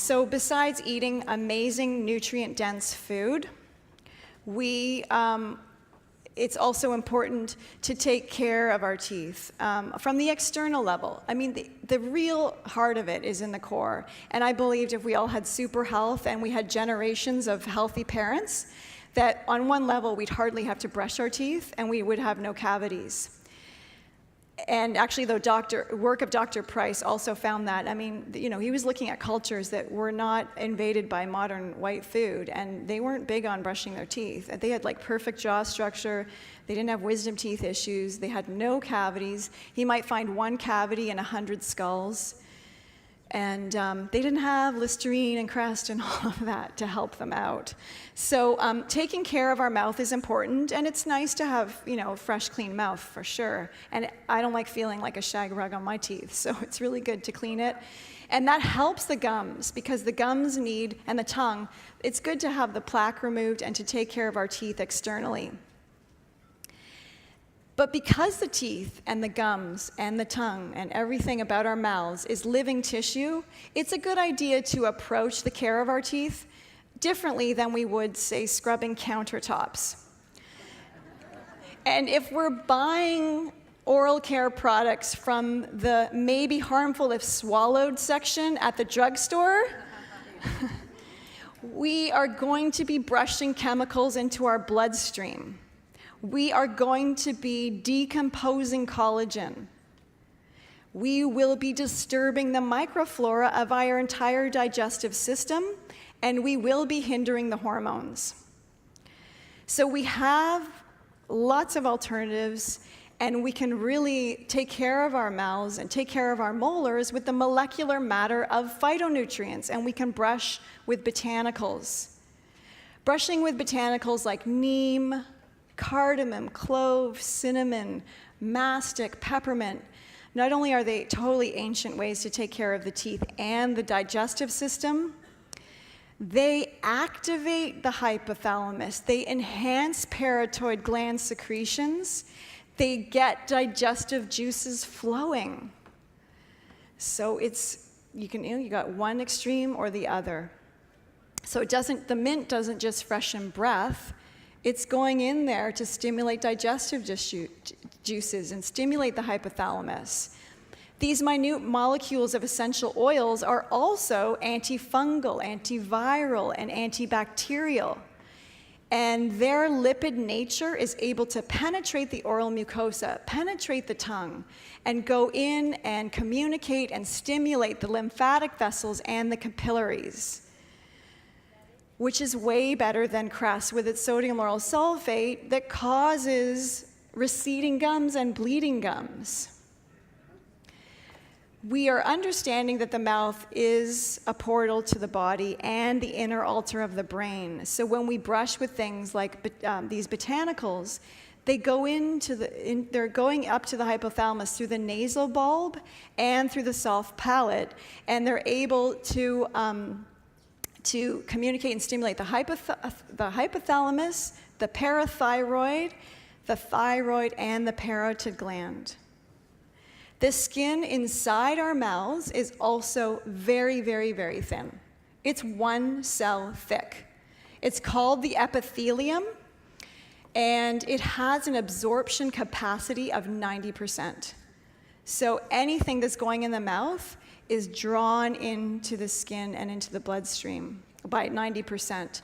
So besides eating amazing nutrient-dense food, it's also important to take care of our teeth from the external level. I mean, the real heart of it is in the core. And I believed if we all had super health and we had generations of healthy parents, that on one level we'd hardly have to brush our teeth and we would have no cavities. And actually, the work of Dr. Price also found that. I mean, he was looking at cultures that were not invaded by modern white food, and they weren't big on brushing their teeth. They had like perfect jaw structure. They didn't have wisdom teeth issues. They had no cavities. He might find one cavity in 100 skulls. And they didn't have Listerine and Crest and all of that to help them out. So taking care of our mouth is important, and it's nice to have, a fresh, clean mouth for sure. And I don't like feeling like a shag rug on my teeth, so it's really good to clean it. And that helps the gums, because the gums and the tongue, it's good to have the plaque removed and to take care of our teeth externally. But because the teeth and the gums and the tongue and everything about our mouths is living tissue, it's a good idea to approach the care of our teeth differently than we would, say, scrubbing countertops. And if we're buying oral care products from the maybe harmful if swallowed section at the drugstore, we are going to be brushing chemicals into our bloodstream. We are going to be decomposing collagen. We will be disturbing the microflora of our entire digestive system, and we will be hindering the hormones. So we have lots of alternatives, and we can really take care of our mouths and take care of our molars with the molecular matter of phytonutrients, and we can brush with botanicals. Brushing with botanicals like neem, cardamom, clove, cinnamon, mastic, peppermint. Not only are they totally ancient ways to take care of the teeth and the digestive system, they activate the hypothalamus. They enhance parotid gland secretions. They get digestive juices flowing. So you got one extreme or the other. So the mint doesn't just freshen breath. It's going in there to stimulate digestive juices and stimulate the hypothalamus. These minute molecules of essential oils are also antifungal, antiviral, and antibacterial. And their lipid nature is able to penetrate the oral mucosa, penetrate the tongue, and go in and communicate and stimulate the lymphatic vessels and the capillaries, which is way better than Crest with its sodium lauryl sulfate that causes receding gums and bleeding gums. We are understanding that the mouth is a portal to the body and the inner altar of the brain. So when we brush with things like these botanicals, they're going up to the hypothalamus through the nasal bulb and through the soft palate, and they're able to communicate and stimulate the hypothalamus, the parathyroid, the thyroid, and the parotid gland. The skin inside our mouths is also very, very, very thin. It's 1 cell thick. It's called the epithelium, and it has an absorption capacity of 90%. So anything that's going in the mouth is drawn into the skin and into the bloodstream by 90%.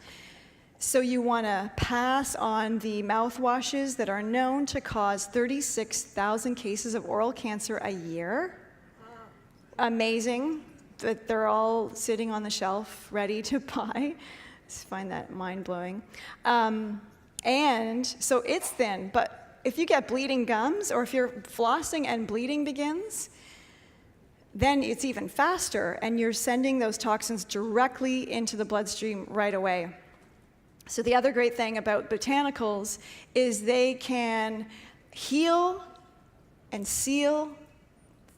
So you want to pass on the mouthwashes that are known to cause 36,000 cases of oral cancer a year. Amazing that they're all sitting on the shelf ready to buy. I just find that mind-blowing. And so it's thin, but if you get bleeding gums, or if you're flossing and bleeding begins, then it's even faster, and you're sending those toxins directly into the bloodstream right away. So the other great thing about botanicals is they can heal and seal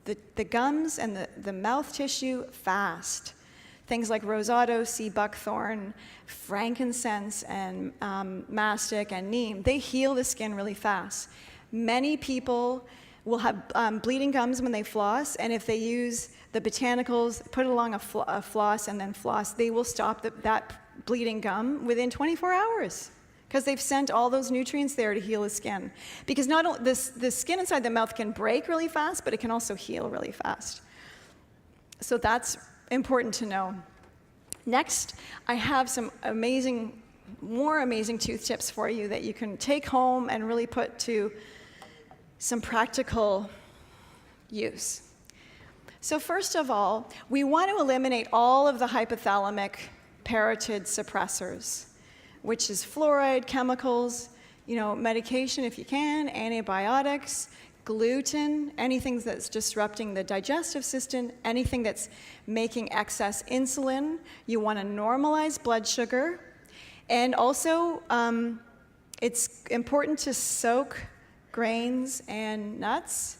the gums and the mouth tissue fast. Things like rosado, sea buckthorn, frankincense, and mastic and neem, they heal the skin really fast. Many people will have bleeding gums when they floss, and if they use the botanicals, put it along a floss and then floss, they will stop that bleeding gum within 24 hours because they've sent all those nutrients there to heal the skin. Because not only the skin inside the mouth can break really fast, but it can also heal really fast. So that's important to know. Next, I have some more amazing tooth tips for you that you can take home and really put to some practical use. So first of all, we want to eliminate all of the hypothalamic parotid suppressors, which is fluoride, chemicals, medication if you can, antibiotics, gluten, anything that's disrupting the digestive system, anything that's making excess insulin. You want to normalize blood sugar. And also, it's important to soak grains and nuts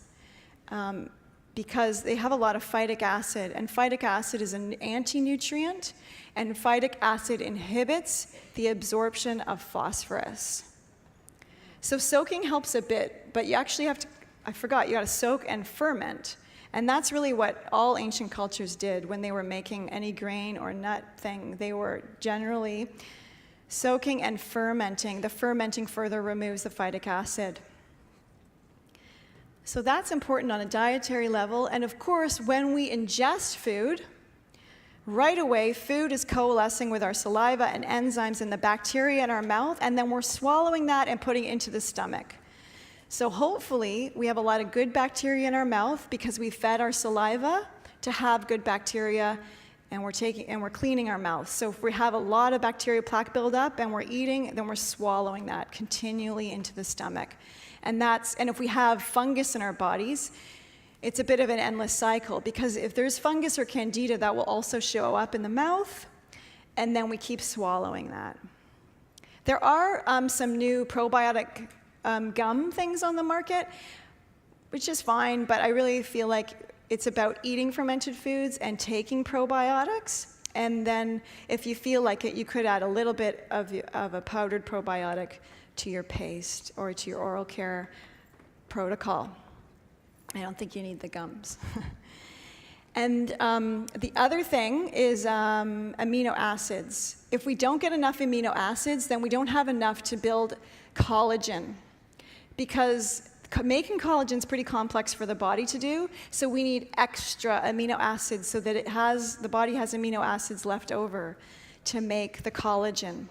because they have a lot of phytic acid, and phytic acid is an anti-nutrient, and phytic acid inhibits the absorption of phosphorus. So soaking helps a bit, but you actually have to, I forgot, you got to soak and ferment. And that's really what all ancient cultures did when they were making any grain or nut thing. They were generally soaking and fermenting. The fermenting further removes the phytic acid. So that's important on a dietary level. And of course, when we ingest food, right away, food is coalescing with our saliva and enzymes and the bacteria in our mouth, and then we're swallowing that and putting it into the stomach. So hopefully, we have a lot of good bacteria in our mouth because we fed our saliva to have good bacteria, and we're cleaning our mouth. So if we have a lot of bacteria plaque buildup and we're eating, then we're swallowing that continually into the stomach. And if we have fungus in our bodies, it's a bit of an endless cycle, because if there's fungus or candida, that will also show up in the mouth, and then we keep swallowing that. There are some new probiotic gum things on the market, which is fine, but I really feel like it's about eating fermented foods and taking probiotics. And then if you feel like it, you could add a little bit of a powdered probiotic to your paste or to your oral care protocol. I don't think you need the gums. And the other thing is amino acids. If we don't get enough amino acids, then we don't have enough to build collagen, because making collagen is pretty complex for the body to do, so we need extra amino acids so that the body has amino acids left over to make the collagen.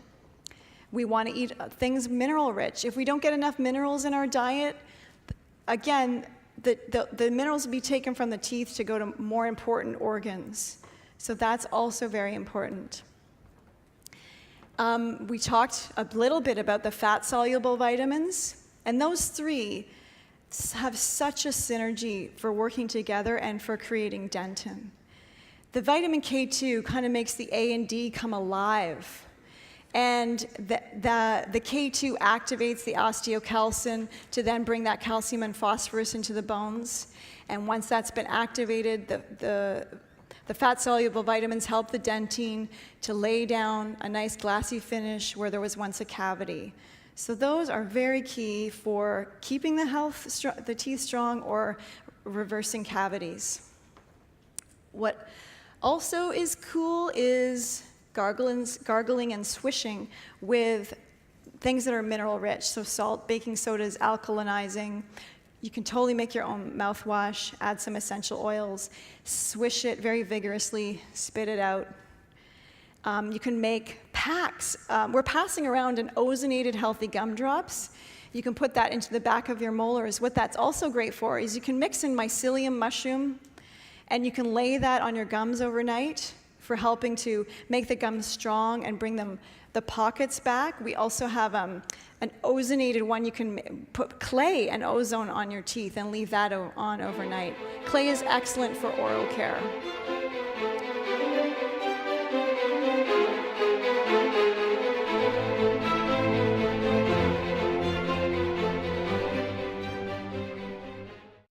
We want to eat things mineral rich. If we don't get enough minerals in our diet, again, the minerals will be taken from the teeth to go to more important organs. So that's also very important. We talked a little bit about the fat-soluble vitamins, and those three have such a synergy for working together and for creating dentin. The vitamin K2 kind of makes the A and D come alive. And the K2 activates the osteocalcin to then bring that calcium and phosphorus into the bones. And once that's been activated, the fat-soluble vitamins help the dentine to lay down a nice glassy finish where there was once a cavity. So those are very key for keeping the teeth strong or reversing cavities. What also is cool is gargling and swishing with things that are mineral rich. So salt, baking soda is alkalinizing. You can totally make your own mouthwash, add some essential oils, swish it very vigorously, spit it out. You can make packs. We're passing around an ozonated healthy gum drops. You can put that into the back of your molars. What that's also great for is you can mix in mycelium mushroom, and you can lay that on your gums overnight for helping to make the gums strong and bring the pockets back. We also have an ozonated one. You can put clay and ozone on your teeth and leave that on overnight. Clay is excellent for oral care.